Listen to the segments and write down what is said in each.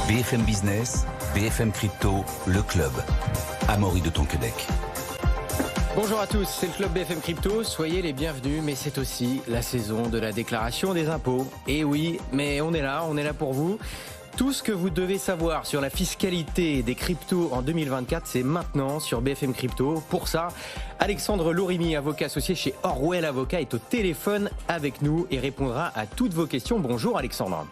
BFM Business, BFM Crypto, le club. Amaury de Tonquédec. Bonjour à tous, c'est le club BFM Crypto, soyez les bienvenus, mais c'est aussi la saison de la déclaration des impôts. Et oui, mais on est là pour vous. Tout ce que vous devez savoir sur la fiscalité des cryptos en 2024, c'est maintenant sur BFM Crypto. Pour ça, Alexandre Lorimi, avocat associé chez Orwell Avocat, est au téléphone avec nous et répondra à toutes vos questions. Bonjour Alexandre.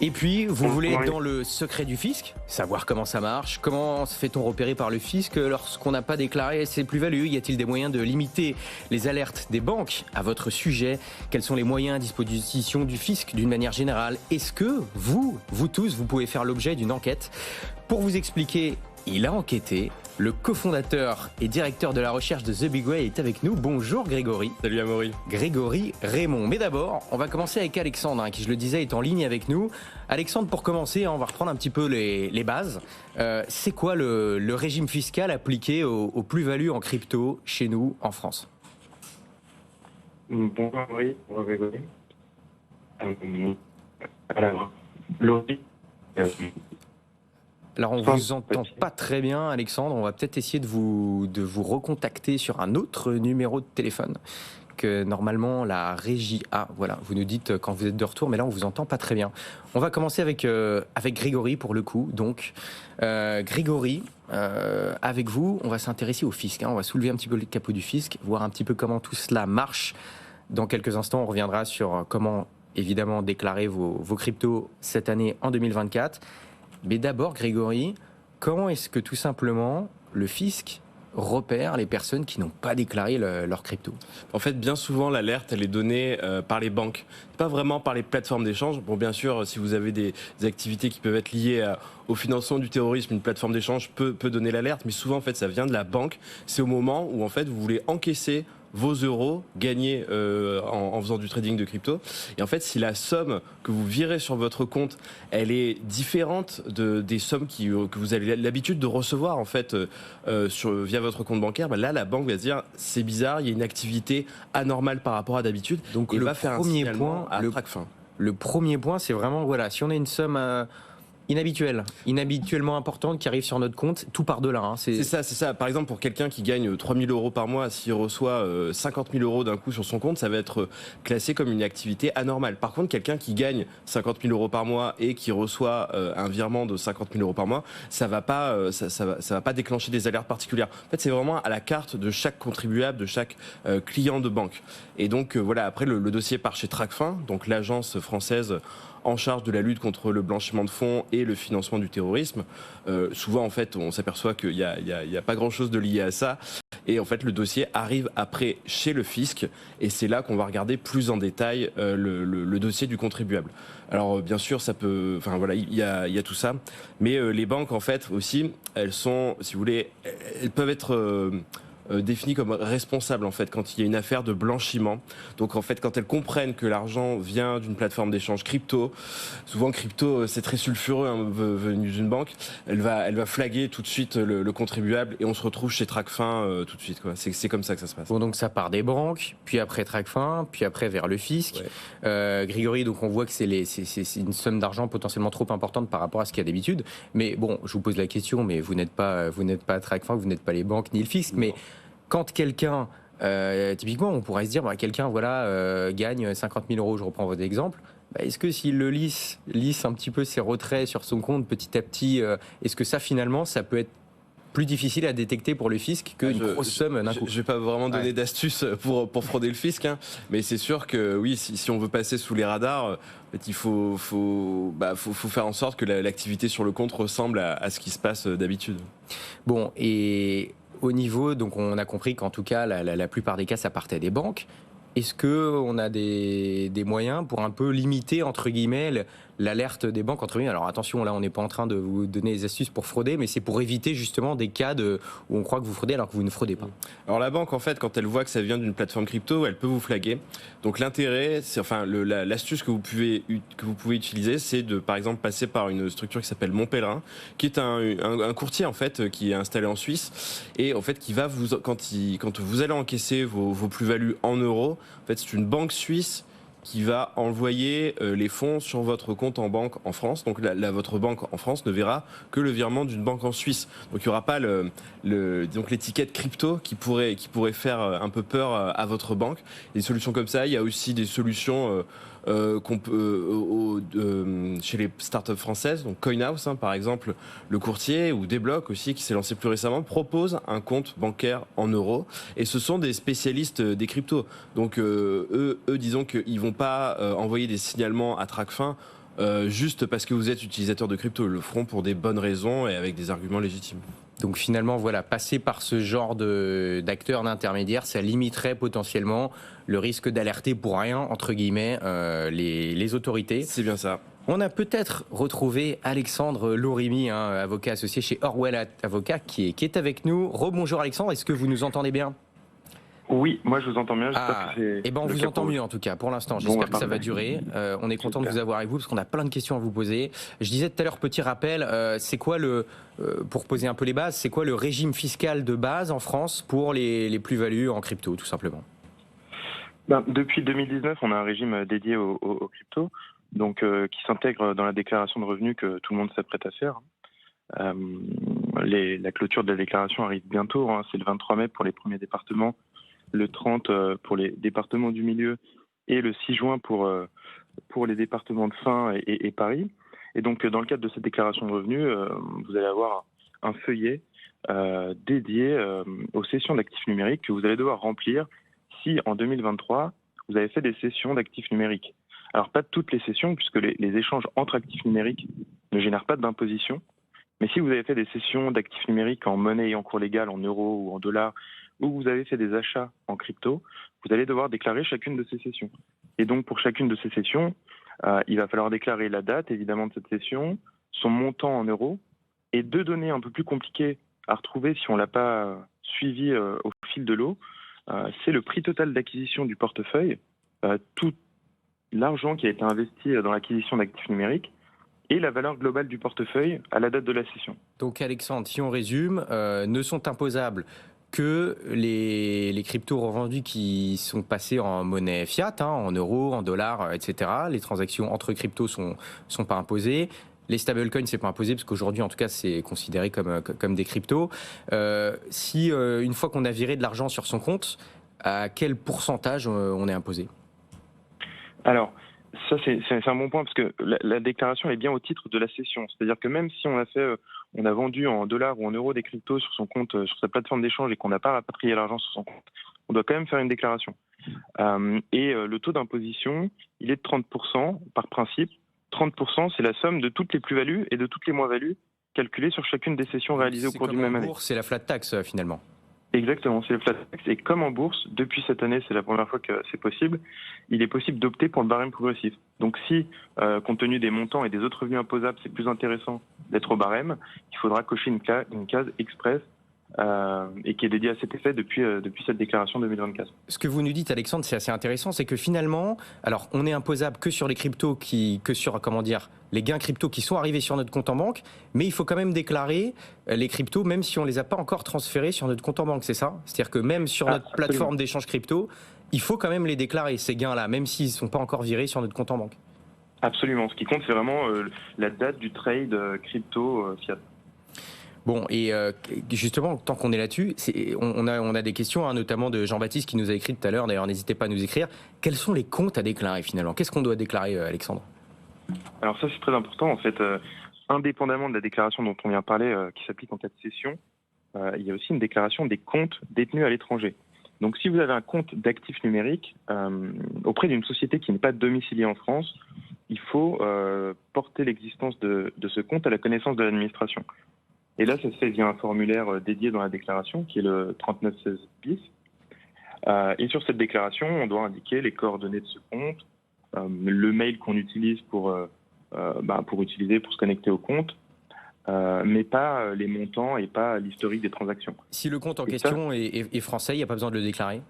Et puis, vous voulez être dans le secret du fisc, savoir comment ça marche, comment se fait-on repérer par le fisc lorsqu'on n'a pas déclaré ses plus-values, y a-t-il des moyens de limiter les alertes des banques à votre sujet, quels sont les moyens à disposition du fisc d'une manière générale, est-ce que vous tous, vous pouvez faire l'objet d'une enquête? Pour vous expliquer, il a enquêté. Le cofondateur et directeur de la recherche de The Big Way est avec nous. Bonjour Grégory. Salut Amaury. Grégory Raymond. Mais d'abord, on va commencer avec Alexandre, qui je le disais est en ligne avec nous. Alexandre, pour commencer, on va reprendre un petit peu les bases. C'est quoi le régime fiscal appliqué aux plus-values en crypto chez nous en France? Bonjour Amaury, bonjour Grégory. Alors, Laurie. Alors on vous entend pas très bien Alexandre, on va peut-être essayer de vous recontacter sur un autre numéro de téléphone que normalement la régie a. Voilà, vous nous dites quand vous êtes de retour, mais là on vous entend pas très bien. On va commencer avec Grégory pour le coup. Donc Grégory, avec vous, on va s'intéresser au fisc. On va soulever un petit peu le capot du fisc, voir un petit peu comment tout cela marche. Dans quelques instants, on reviendra sur comment évidemment déclarer vos cryptos cette année en 2024. Mais d'abord, Grégory, comment est-ce que tout simplement le fisc repère les personnes qui n'ont pas déclaré leur crypto? En fait, bien souvent, l'alerte, elle est donnée par les banques, pas vraiment par les plateformes d'échange. Bon, bien sûr, si vous avez des activités qui peuvent être liées au financement du terrorisme, une plateforme d'échange peut donner l'alerte, mais souvent, en fait, ça vient de la banque. C'est au moment où, en fait, vous voulez encaisser vos euros gagnés en faisant du trading de crypto. Et en fait, si la somme que vous virez sur votre compte, elle est différente des sommes que vous avez l'habitude de recevoir en fait via votre compte bancaire, là la banque va se dire c'est bizarre, il y a une activité anormale par rapport à d'habitude. Donc il le va faire premier un point, à Tracfin. Le premier point, c'est vraiment voilà, si on a une somme inhabituellement importante qui arrive sur notre compte, tout part de là. C'est ça. Par exemple, pour quelqu'un qui gagne 3 000 euros par mois, s'il reçoit 50 000 euros d'un coup sur son compte, ça va être classé comme une activité anormale. Par contre, quelqu'un qui gagne 50 000 euros par mois et qui reçoit un virement de 50 000 euros par mois, ça va pas déclencher des alertes particulières. En fait, c'est vraiment à la carte de chaque contribuable, de chaque client de banque. Et donc, voilà, après, le dossier part chez Tracfin, donc l'agence française en charge de la lutte contre le blanchiment de fonds et le financement du terrorisme. Souvent, en fait, on s'aperçoit qu'il n'y a pas grand-chose de lié à ça. Et en fait, le dossier arrive après chez le fisc. Et c'est là qu'on va regarder plus en détail le dossier du contribuable. Alors, bien sûr, ça peut... Enfin, voilà, il y a tout ça. Mais les banques, en fait, aussi, elles sont, si vous voulez, elles peuvent être... définies comme responsables en fait quand il y a une affaire de blanchiment. Donc en fait quand elles comprennent que l'argent vient d'une plateforme d'échange crypto, souvent crypto c'est très sulfureux venu d'une banque, elle va flaguer tout de suite le contribuable et on se retrouve chez Tracfin tout de suite quoi. C'est comme ça que ça se passe. Bon, donc ça part des banques, puis après Tracfin, puis après vers le fisc. Ouais. Grégory, donc on voit que c'est une somme d'argent potentiellement trop importante par rapport à ce qu'il y a d'habitude. Mais bon, je vous pose la question, mais vous n'êtes pas Tracfin, vous n'êtes pas les banques ni le fisc, mais quand quelqu'un, typiquement, on pourrait se dire, quelqu'un gagne 50 000 euros, je reprends votre exemple, est-ce que s'il le lisse un petit peu ses retraits sur son compte petit à petit, est-ce que ça finalement, ça peut être plus difficile à détecter pour le fisc qu'une grosse somme d'un coup? Je ne vais pas vraiment donner d'astuces pour frauder le fisc, mais c'est sûr que oui, si on veut passer sous les radars, il faut faire en sorte que l'activité sur le compte ressemble à ce qui se passe d'habitude. Bon, et au niveau, donc on a compris qu'en tout cas, la plupart des cas, ça partait des banques. Est-ce qu'on a des moyens pour un peu limiter, entre guillemets, l'alerte des banques, entre guillemets? Alors attention, là, on n'est pas en train de vous donner des astuces pour frauder, mais c'est pour éviter justement des cas où on croit que vous fraudez alors que vous ne fraudez pas. Alors la banque, en fait, quand elle voit que ça vient d'une plateforme crypto, elle peut vous flaguer. Donc l'intérêt, l'astuce que vous pouvez utiliser, c'est de, par exemple, passer par une structure qui s'appelle Mon Pèlerin, qui est un courtier, en fait, qui est installé en Suisse, et en fait, qui va quand vous allez encaisser vos plus-values en euros, en fait, c'est une banque suisse qui va envoyer les fonds sur votre compte en banque en France. Donc votre banque en France ne verra que le virement d'une banque en Suisse. Donc il n'y aura pas donc l'étiquette crypto qui pourrait faire un peu peur à votre banque. Des solutions comme ça, il y a aussi des solutions qu'on peut chez les startups françaises, donc CoinHouse par exemple, le courtier, ou Desblocs aussi qui s'est lancé plus récemment, propose un compte bancaire en euros, et ce sont des spécialistes des cryptos. Donc eux disons qu'ils vont pas envoyer des signalements à Tracfin juste parce que vous êtes utilisateur de crypto. Ils le feront pour des bonnes raisons et avec des arguments légitimes. Donc finalement, voilà, passer par ce genre d'acteurs, d'intermédiaires, ça limiterait potentiellement le risque d'alerter pour rien, entre guillemets, les autorités. C'est bien ça. On a peut-être retrouvé Alexandre Lorimi, avocat associé chez Orwell Avocat, qui est avec nous. Rebonjour Alexandre, est-ce que vous nous entendez bien ? Oui, moi je vous entends bien. On vous entend mieux en tout cas pour l'instant. J'espère que ça va durer. On est content de vous avoir avec vous parce qu'on a plein de questions à vous poser. Je disais tout à l'heure, petit rappel, c'est quoi pour poser un peu les bases, c'est quoi le régime fiscal de base en France pour les plus-values en crypto, tout simplement ? Depuis 2019, on a un régime dédié aux cryptos, donc qui s'intègre dans la déclaration de revenus que tout le monde s'apprête à faire. La clôture de la déclaration arrive bientôt, c'est le 23 mai pour les premiers départements, le 30 pour les départements du milieu et le 6 juin pour les départements de Fin et Paris. Et donc, dans le cadre de cette déclaration de revenus, vous allez avoir un feuillet dédié aux cessions d'actifs numériques que vous allez devoir remplir si, en 2023, vous avez fait des cessions d'actifs numériques. Alors, pas toutes les cessions, puisque les échanges entre actifs numériques ne génèrent pas d'imposition. Mais si vous avez fait des cessions d'actifs numériques en monnaie et en cours légal, en euros ou en dollars, ou vous avez fait des achats en crypto, vous allez devoir déclarer chacune de ces cessions. Et donc, pour chacune de ces cessions, il va falloir déclarer la date, évidemment, de cette cession, son montant en euros, et deux données un peu plus compliquées à retrouver si on ne l'a pas suivi au fil de l'eau, c'est le prix total d'acquisition du portefeuille, tout l'argent qui a été investi dans l'acquisition d'actifs numériques, et la valeur globale du portefeuille à la date de la cession. Donc Alexandre, si on résume, ne sont imposables que les cryptos revendus qui sont passés en monnaie fiat, en euros, en dollars, etc. Les transactions entre cryptos sont pas imposées. Les stablecoins, c'est pas imposé parce qu'aujourd'hui, en tout cas, c'est considéré comme des cryptos. Si une fois qu'on a viré de l'argent sur son compte, à quel pourcentage on est imposé ? Alors, ça, c'est un bon point parce que la déclaration est bien au titre de la cession. C'est-à-dire que même si on a vendu en dollars ou en euros des cryptos sur son compte, sur sa plateforme d'échange et qu'on n'a pas rapatrié l'argent sur son compte, on doit quand même faire une déclaration. Le taux d'imposition, il est de 30% par principe. 30%, c'est la somme de toutes les plus-values et de toutes les moins-values calculées sur chacune des sessions réalisées au cours d'une même année. C'est la flat tax finalement. Exactement, c'est le flat tax. Et comme en bourse, depuis cette année, c'est la première fois que c'est possible, il est possible d'opter pour le barème progressif. Donc si, compte tenu des montants et des autres revenus imposables, c'est plus intéressant d'être au barème, il faudra cocher une case express et qui est dédiée à cet effet depuis cette déclaration 2024. Ce que vous nous dites, Alexandre, c'est assez intéressant, c'est que finalement, alors on est imposable que sur les cryptos, que sur, les gains cryptos qui sont arrivés sur notre compte en banque, mais il faut quand même déclarer les cryptos, même si on les a pas encore transférés sur notre compte en banque, c'est ça ? C'est-à-dire que même sur notre plateforme d'échange crypto, il faut quand même les déclarer, ces gains-là, même s'ils ne sont pas encore virés sur notre compte en banque. Absolument. Ce qui compte, c'est vraiment la date du trade crypto fiat. Bon, et justement, tant qu'on est là-dessus, on a des questions, notamment de Jean-Baptiste qui nous a écrit tout à l'heure, d'ailleurs n'hésitez pas à nous écrire. Quels sont les comptes à déclarer finalement ? Qu'est-ce qu'on doit déclarer, Alexandre ? Alors ça, c'est très important. En fait, indépendamment de la déclaration dont on vient de parler, qui s'applique en cas de cession, il y a aussi une déclaration des comptes détenus à l'étranger. Donc si vous avez un compte d'actifs numériques auprès d'une société qui n'est pas domiciliée en France, il faut porter l'existence de ce compte à la connaissance de l'administration. Et là, ça se fait via un formulaire dédié dans la déclaration, qui est le 3916 bis. Et sur cette déclaration, on doit indiquer les coordonnées de ce compte, le mail qu'on utilise pour se connecter au compte, mais pas les montants et pas l'historique des transactions. Si le compte en question est français, il n'y a pas besoin de le déclarer ?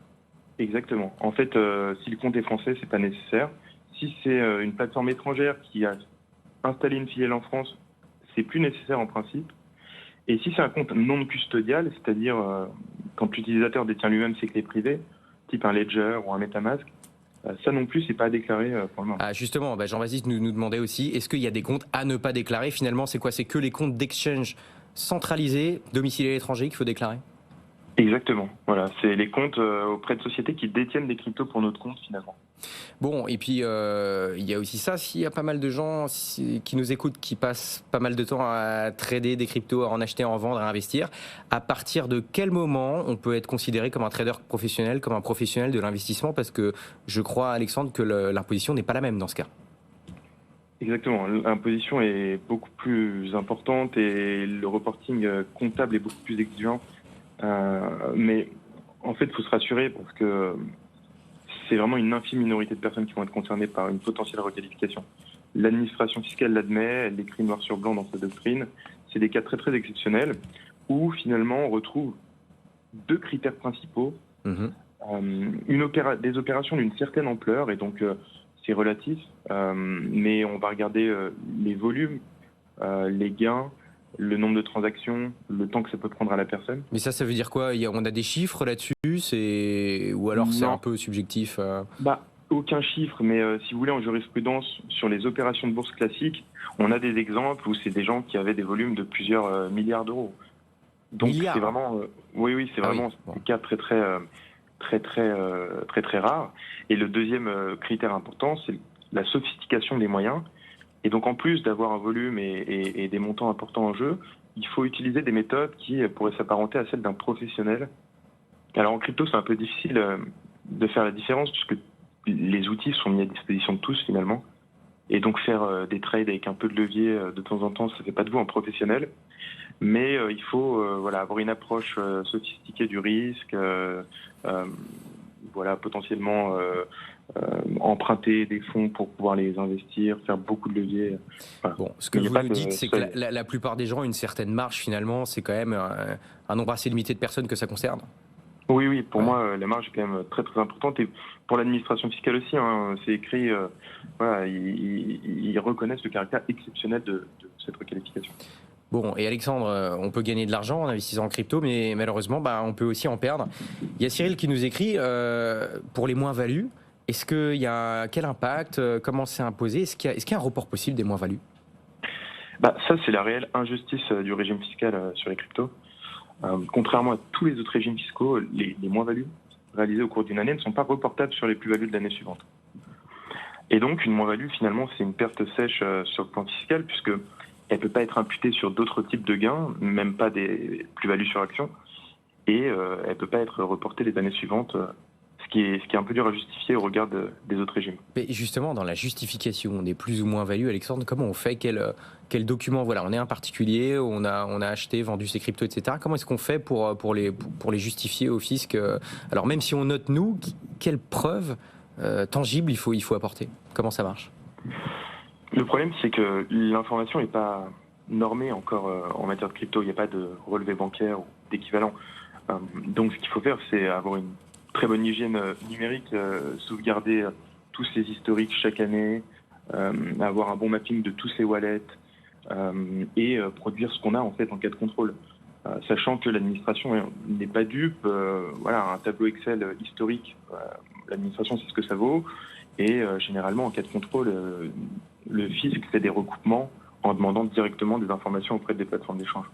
Exactement. En fait, si le compte est français, c'est pas nécessaire. Si c'est une plateforme étrangère qui a installé une filiale en France, c'est plus nécessaire en principe. Et si c'est un compte non custodial, c'est-à-dire quand l'utilisateur détient lui-même ses clés privées, type un Ledger ou un MetaMask, Ça non plus, c'est pas à déclarer pour le moment. Ah, justement, Jean-Baptiste nous demandait aussi, est-ce qu'il y a des comptes à ne pas déclarer? Finalement, c'est quoi? C'est que les comptes d'exchange centralisés, domiciliés à l'étranger, qu'il faut déclarer? Exactement. Voilà, c'est les comptes auprès de sociétés qui détiennent des cryptos pour notre compte finalement. Bon, et puis il y a aussi ça, s'il y a pas mal de gens qui nous écoutent, qui passent pas mal de temps à trader des cryptos, à en acheter, à en vendre, à investir, à partir de quel moment on peut être considéré comme un trader professionnel, comme un professionnel de l'investissement? Parce que je crois, Alexandre, que l'imposition n'est pas la même dans ce cas. Exactement. L'imposition est beaucoup plus importante et le reporting comptable est beaucoup plus exigeant. Mais en fait, il faut se rassurer parce que c'est vraiment une infime minorité de personnes qui vont être concernées par une potentielle requalification. L'administration fiscale l'admet, elle l'écrit noir sur blanc dans sa doctrine. C'est des cas très très exceptionnels où finalement on retrouve deux critères principaux. Des opérations d'une certaine ampleur et donc c'est relatif, mais on va regarder les volumes, les gains, le nombre de transactions, le temps que ça peut prendre à la personne. Mais ça veut dire quoi? On a des chiffres là-dessus, ou alors c'est Non. un peu subjectif? Aucun chiffre, mais si vous voulez, en jurisprudence, sur les opérations de bourse classiques, on a des exemples où c'est des gens qui avaient des volumes de plusieurs milliards d'euros. Donc c'est vraiment, c'est vraiment des cas très rares. Et le deuxième critère important, c'est la sophistication des moyens. Et donc en plus d'avoir un volume et des montants importants en jeu, il faut utiliser des méthodes qui pourraient s'apparenter à celles d'un professionnel. Alors en crypto, c'est un peu difficile de faire la différence puisque les outils sont mis à disposition de tous finalement. Et donc faire des trades avec un peu de levier de temps en temps, ça ne fait pas de vous un professionnel. Mais il faut avoir une approche sophistiquée du risque, potentiellement emprunter des fonds pour pouvoir les investir, faire beaucoup de leviers. Voilà. Bon, ce que vous nous dites, c'est que la plupart des gens ont une certaine marge finalement, c'est quand même un nombre assez limité de personnes que ça concerne. Oui, pour moi, la marge est quand même très très importante. Et pour l'administration fiscale aussi, c'est écrit, ils reconnaissent le caractère exceptionnel de cette requalification. Bon, et Alexandre, on peut gagner de l'argent en investissant en crypto, mais malheureusement, on peut aussi en perdre. Il y a Cyril qui nous écrit, pour les moins-values, quel impact, comment c'est imposé, est-ce qu'il y a un report possible des moins-values? Ça, c'est la réelle injustice du régime fiscal sur les cryptos. Contrairement à tous les autres régimes fiscaux, les moins-values réalisées au cours d'une année ne sont pas reportables sur les plus-values de l'année suivante. Et donc, une moins-value, finalement, c'est une perte sèche sur le plan fiscal, puisque elle ne peut pas être imputée sur d'autres types de gains, même pas des plus-values sur action, et elle ne peut pas être reportée les années suivantes, ce qui est un peu dur à justifier au regard des autres régimes. Mais justement, dans la justification des plus ou moins-values, Alexandre, comment on fait? Quel document? Voilà, on est un particulier, on a acheté, vendu ses cryptos, etc. Comment est-ce qu'on fait pour les justifier au fisc? Alors même si on note nous, quelles preuves tangibles il faut apporter? Comment ça marche? Le problème, c'est que l'information n'est pas normée encore en matière de crypto. Il n'y a pas de relevé bancaire ou d'équivalent. Donc ce qu'il faut faire, c'est avoir une très bonne hygiène numérique, sauvegarder tous ces historiques chaque année, avoir un bon mapping de tous ces wallets et produire ce qu'on a en fait en cas de contrôle. Sachant que l'administration n'est pas dupe, un tableau Excel historique, l'administration sait ce que ça vaut, et généralement en cas de contrôle, le fisc fait des recoupements en demandant directement des informations auprès des plateformes d'échange.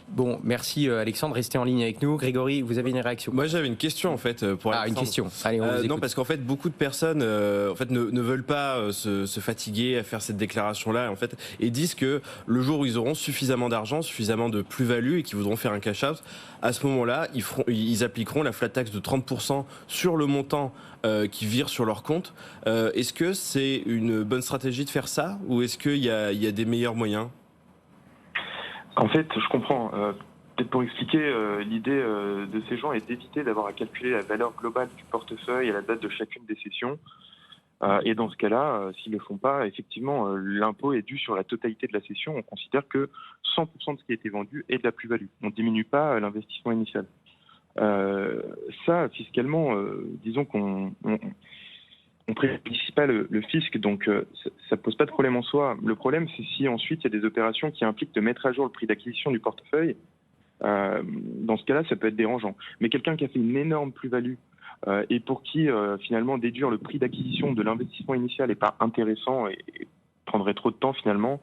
Bon, merci Alexandre, restez en ligne avec nous. Grégory, vous avez une réaction? Moi j'avais une question en fait pour Alexandre. Une question. Allez, on vous écoute. Non, parce qu'en fait beaucoup de personnes ne veulent pas se fatiguer à faire cette déclaration-là en fait, et disent que le jour où ils auront suffisamment d'argent, suffisamment de plus-value et qu'ils voudront faire un cash-out, à ce moment-là, ils appliqueront la flat tax de 30% sur le montant qui vire sur leur compte. Est-ce que c'est une bonne stratégie de faire ça, ou est-ce qu'il y a des meilleurs moyens? En fait, je comprends. Peut-être pour expliquer, l'idée de ces gens est d'éviter d'avoir à calculer la valeur globale du portefeuille à la date de chacune des sessions. Et dans ce cas-là, s'ils ne le font pas, effectivement, l'impôt est dû sur la totalité de la session. On considère que 100% de ce qui a été vendu est de la plus-value. On ne diminue pas l'investissement initial. Ça, fiscalement, disons qu'on on préjudicie pas le fisc, donc ça pose pas de problème en soi. Le problème, c'est si ensuite il y a des opérations qui impliquent de mettre à jour le prix d'acquisition du portefeuille. Dans ce cas-là, ça peut être dérangeant. Mais quelqu'un qui a fait une énorme plus-value et pour qui finalement déduire le prix d'acquisition de l'investissement initial n'est pas intéressant et prendrait trop de temps finalement,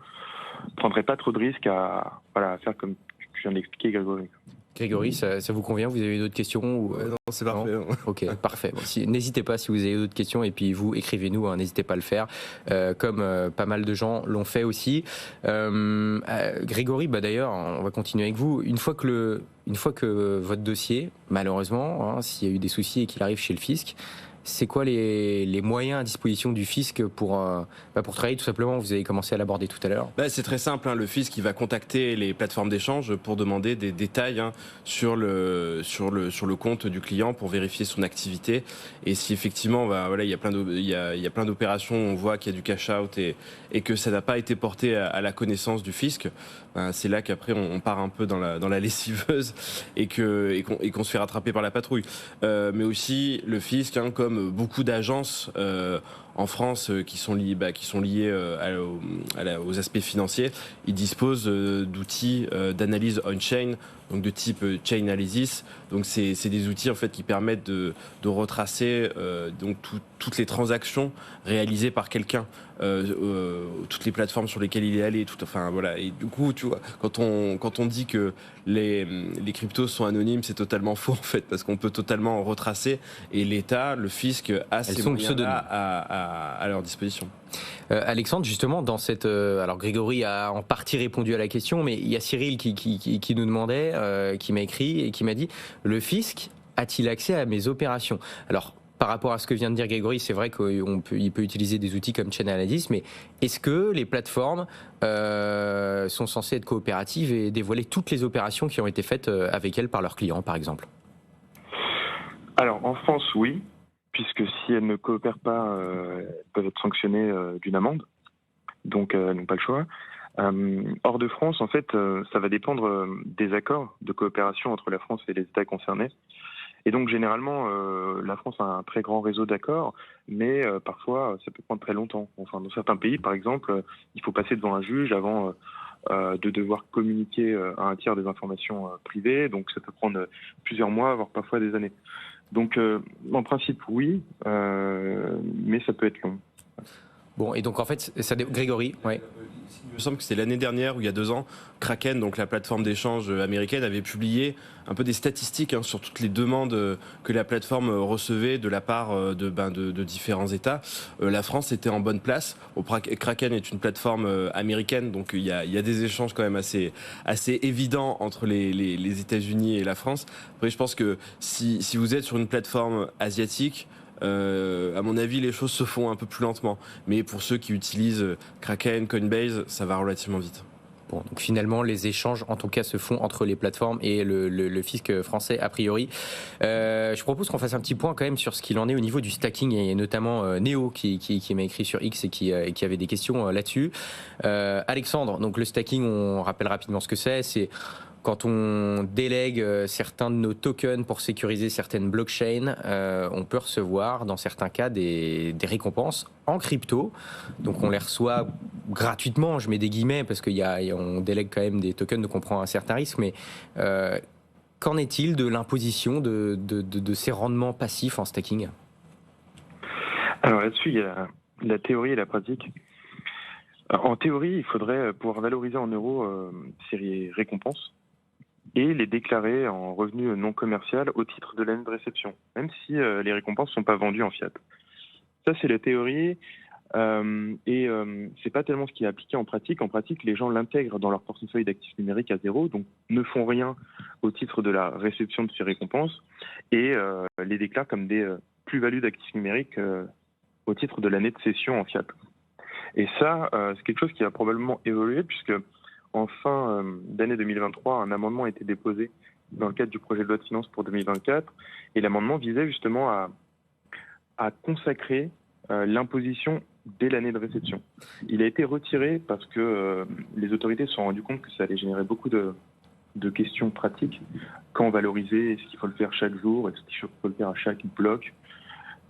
prendrait pas trop de risques à faire comme je viens d'expliquer, Grégory. Grégory, ça vous convient? Vous avez d'autres questions ou... Non, c'est parfait. Ok, parfait. Bon, n'hésitez pas si vous avez d'autres questions, et puis vous écrivez-nous, hein, n'hésitez pas à le faire, comme pas mal de gens l'ont fait aussi. Grégory, d'ailleurs, on va continuer avec vous. Une fois que votre dossier, malheureusement, hein, s'il y a eu des soucis et qu'il arrive chez le fisc, c'est quoi les moyens à disposition du fisc pour travailler tout simplement? Vous avez commencé à l'aborder tout à l'heure. C'est très simple, hein. Le fisc il va contacter les plateformes d'échange pour demander des détails, hein, sur le compte du client pour vérifier son activité. Et si effectivement il y a plein d'opérations où on voit qu'il y a du cash out et que ça n'a pas été porté à la connaissance du fisc, c'est là qu'après on part un peu dans la lessiveuse et qu'on se fait rattraper par la patrouille. Mais aussi le fisc, hein, comme beaucoup d'agences en France qui sont liées aux aspects financiers, ils disposent d'outils d'analyse on-chain, donc de type chain analysis. Donc c'est des outils en fait qui permettent de retracer donc toutes les transactions réalisées par quelqu'un, toutes les plateformes sur lesquelles il est allé, Et du coup, tu vois, quand on dit que les cryptos sont anonymes, c'est totalement faux en fait, parce qu'on peut totalement retracer, et l'État, le fisc, a ces moyens-là à leur disposition. Alexandre, justement, dans cette... alors Grégory a en partie répondu à la question, mais il y a Cyril qui nous demandait, qui m'a écrit et qui m'a dit « Le fisc a-t-il accès à mes opérations ?» Alors, par rapport à ce que vient de dire Grégory, c'est vrai qu'il peut utiliser des outils comme Chain Analysis, mais est-ce que les plateformes sont censées être coopératives et dévoiler toutes les opérations qui ont été faites avec elles par leurs clients, par exemple? Alors, en France, oui, puisque si elles ne coopèrent pas, elles peuvent être sanctionnées d'une amende, donc elles n'ont pas le choix. Hors de France, en fait, ça va dépendre des accords de coopération entre la France et les États concernés. Et donc, généralement, la France a un très grand réseau d'accords, mais parfois, ça peut prendre très longtemps. Enfin, dans certains pays, par exemple, il faut passer devant un juge avant de devoir communiquer à un tiers des informations privées. Donc, ça peut prendre plusieurs mois, voire parfois des années. Donc, en principe, oui, mais ça peut être long. Bon, et donc, en fait, Grégory, ouais. Il me semble que c'était l'année dernière ou il y a 2 ans, Kraken, donc la plateforme d'échange américaine, avait publié un peu des statistiques, hein, sur toutes les demandes que la plateforme recevait de la part de différents États. La France était en bonne place. Kraken est une plateforme américaine, donc il y a des échanges quand même assez évidents entre les États-Unis et la France. Après, je pense que si vous êtes sur une plateforme asiatique, à mon avis, les choses se font un peu plus lentement. Mais pour ceux qui utilisent Kraken, Coinbase, ça va relativement vite. Bon, donc finalement, les échanges, en tout cas, se font entre les plateformes et le fisc français, a priori. Je propose qu'on fasse un petit point quand même sur ce qu'il en est au niveau du stacking, et notamment Néo qui m'a écrit sur X et qui avait des questions là-dessus. Alexandre, donc le stacking, on rappelle rapidement ce que c'est. C'est quand on délègue certains de nos tokens pour sécuriser certaines blockchains, on peut recevoir dans certains cas des récompenses en crypto. Donc on les reçoit gratuitement, je mets des guillemets parce qu'on délègue quand même des tokens, donc on prend un certain risque. Mais qu'en est-il de l'imposition de ces rendements passifs en stacking? Alors là-dessus, il y a la théorie et la pratique. En théorie, il faudrait pouvoir valoriser en euros ces récompenses et les déclarer en revenu non commercial au titre de l'année de réception, même si les récompenses ne sont pas vendues en fiat. Ça, c'est la théorie, et c'est pas tellement ce qui est appliqué en pratique. En pratique, les gens l'intègrent dans leur portefeuille d'actifs numériques à zéro, donc ne font rien au titre de la réception de ces récompenses, et les déclarent comme des plus-values d'actifs numériques au titre de l'année de cession en fiat. Et ça, c'est quelque chose qui va probablement évoluer, puisque en fin d'année 2023, un amendement a été déposé dans le cadre du projet de loi de finances pour 2024, et l'amendement visait justement à consacrer l'imposition dès l'année de réception. Il a été retiré parce que les autorités se sont rendues compte que ça allait générer beaucoup de questions pratiques. Quand valoriser, est-ce qu'il faut le faire chaque jour, est-ce qu'il faut le faire à chaque bloc,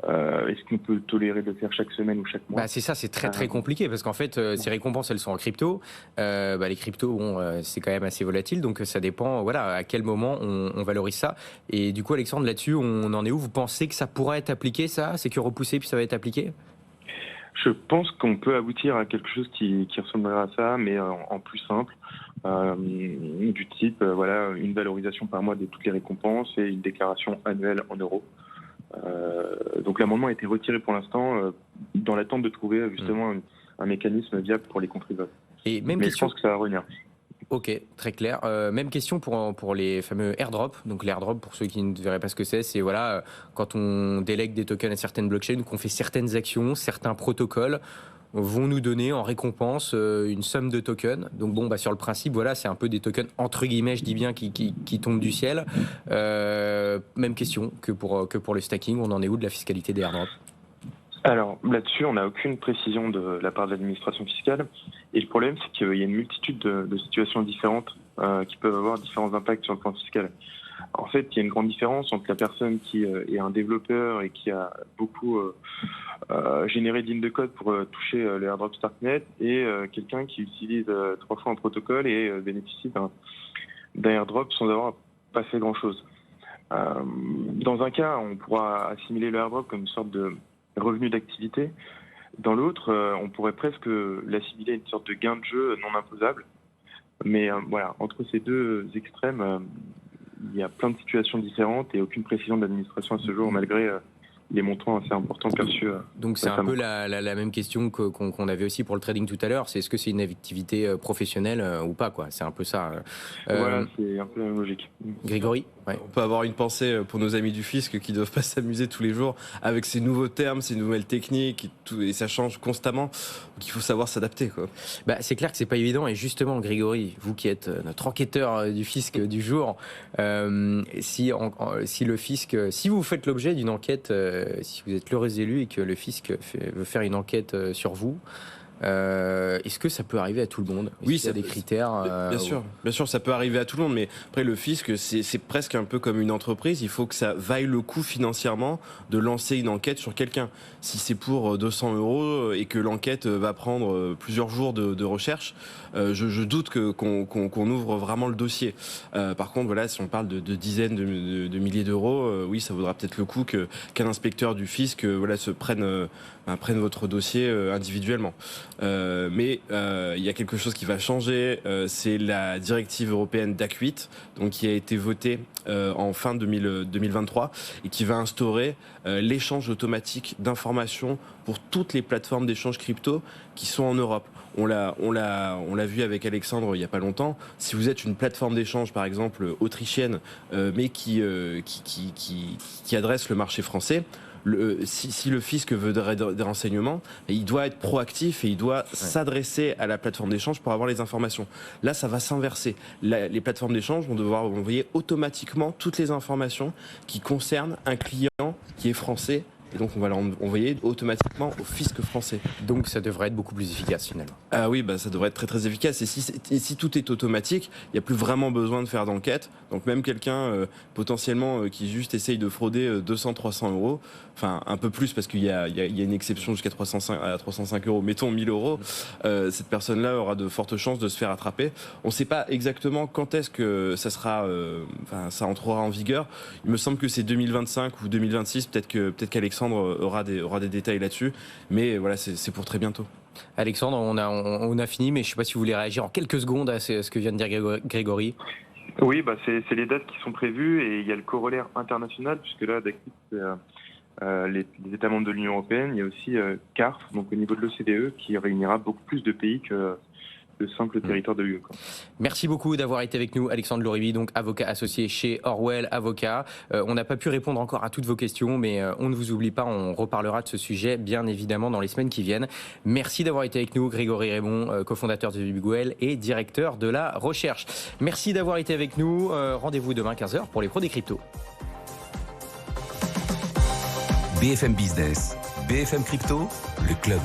Est-ce qu'on peut tolérer de le faire chaque semaine ou chaque mois? C'est ça, c'est très compliqué parce qu'en fait, ces récompenses, elles sont en crypto. Les cryptos, c'est quand même assez volatile, donc ça dépend, à quel moment on valorise ça. Et du coup, Alexandre, là-dessus, on en est où? Vous pensez que ça pourrait être appliqué, ça? C'est que repoussé puis ça va être appliqué? Je pense qu'on peut aboutir à quelque chose qui ressemblerait à ça, mais en plus simple, du type, une valorisation par mois de toutes les récompenses et une déclaration annuelle en euros. Donc l'amendement a été retiré pour l'instant dans l'attente de trouver justement un mécanisme viable pour les contribuables. Et même mais question... je pense que ça va revenir. Ok, très clair. Même question pour les fameux airdrops. Donc les airdrops, pour ceux qui ne verraient pas ce que c'est quand on délègue des tokens à certaines blockchains ou qu'on fait certaines actions, certains protocoles vont nous donner en récompense une somme de tokens. Donc sur le principe, c'est un peu des tokens entre guillemets, je dis bien, qui tombent du ciel. Même question que pour le stacking. On en est où de la fiscalité des airdrops? Alors là-dessus, on n'a aucune précision de la part de l'administration fiscale. Et le problème, c'est qu'il y a une multitude de situations différentes qui peuvent avoir différents impacts sur le plan fiscal. En fait, il y a une grande différence entre la personne qui est un développeur et qui a beaucoup généré de lignes de code pour toucher le airdrop Starknet et quelqu'un qui utilise 3 fois un protocole et bénéficie d'un airdrop sans avoir pas fait grand-chose. Dans un cas, on pourra assimiler le airdrop comme une sorte de revenu d'activité. Dans l'autre, on pourrait presque l'assimiler à une sorte de gain de jeu non imposable. Mais entre ces deux extrêmes, il y a plein de situations différentes et aucune précision de l'administration à ce jour, malgré les montants assez importants perçus. Donc c'est un peu la même question qu'on avait aussi pour le trading tout à l'heure. C'est est-ce que c'est une activité professionnelle ou pas, quoi? C'est un peu ça. Voilà, c'est un peu la même logique. Grégory, ouais. On peut avoir une pensée pour nos amis du fisc qui ne doivent pas s'amuser tous les jours avec ces nouveaux termes, ces nouvelles techniques, et ça change constamment. Donc il faut savoir s'adapter, quoi. C'est clair que c'est pas évident. Et justement, Grégory, vous qui êtes notre enquêteur du fisc du jour, si le fisc, si vous faites l'objet d'une enquête, si vous êtes l'heureux élu et que le fisc veut faire une enquête sur vous, est-ce que ça peut arriver à tout le monde? Oui, ça a des critères. Bien sûr, ça peut arriver à tout le monde, mais après le fisc, c'est presque un peu comme une entreprise. Il faut que ça vaille le coup financièrement de lancer une enquête sur quelqu'un. Si c'est pour 200 € et que l'enquête va prendre plusieurs jours de recherche, je doute qu'on ouvre vraiment le dossier. Par contre, si on parle de dizaines de milliers d'euros, oui, ça vaudra peut-être le coup qu'un inspecteur du fisc se prenne votre dossier individuellement. Mais il y a quelque chose qui va changer, c'est la directive européenne DAC 8, donc qui a été votée en fin 2023 et qui va instaurer l'échange automatique d'informations pour toutes les plateformes d'échange crypto qui sont en Europe. On l'a vu avec Alexandre il n'y a pas longtemps. Si vous êtes une plateforme d'échange, par exemple autrichienne, mais qui adresse le marché français, si le fisc veut des renseignements, il doit être proactif et il doit s'adresser à la plateforme d'échange pour avoir les informations. Là, ça va s'inverser. Les plateformes d'échange vont devoir envoyer automatiquement toutes les informations qui concernent un client qui est français. Et donc, on va l'envoyer automatiquement au fisc français. Donc, ça devrait être beaucoup plus efficace, finalement. Ah oui, ça devrait être très, très efficace. Et si tout est automatique, il n'y a plus vraiment besoin de faire d'enquête. Donc, même quelqu'un, potentiellement, qui juste essaye de frauder 200, 300 €, enfin, un peu plus, parce qu'il y a une exception jusqu'à 305 €, mettons 1 000 €, cette personne-là aura de fortes chances de se faire attraper. On ne sait pas exactement quand est-ce que ça entrera en vigueur. Il me semble que c'est 2025 ou 2026, peut-être qu'Alexandre aura des détails là-dessus, mais voilà, c'est pour très bientôt. Alexandre, on a fini, mais je ne sais pas si vous voulez réagir en quelques secondes à ce que vient de dire Grégory. Oui, c'est les dates qui sont prévues et il y a le corollaire international, puisque là, c'est les États membres de l'Union européenne. Il y a aussi CARF, donc au niveau de l'OCDE, qui réunira beaucoup plus de pays que le simple territoire de l'UE. Merci beaucoup d'avoir été avec nous, Alexandre Loribi, donc avocat associé chez Orwell Avocat. On n'a pas pu répondre encore à toutes vos questions, mais on ne vous oublie pas, on reparlera de ce sujet bien évidemment dans les semaines qui viennent. Merci d'avoir été avec nous, Grégory Raymond, cofondateur de Bigwell et directeur de la recherche. Merci d'avoir été avec nous. Rendez-vous demain 15h pour les pros des cryptos. BFM Business, BFM Crypto, le club.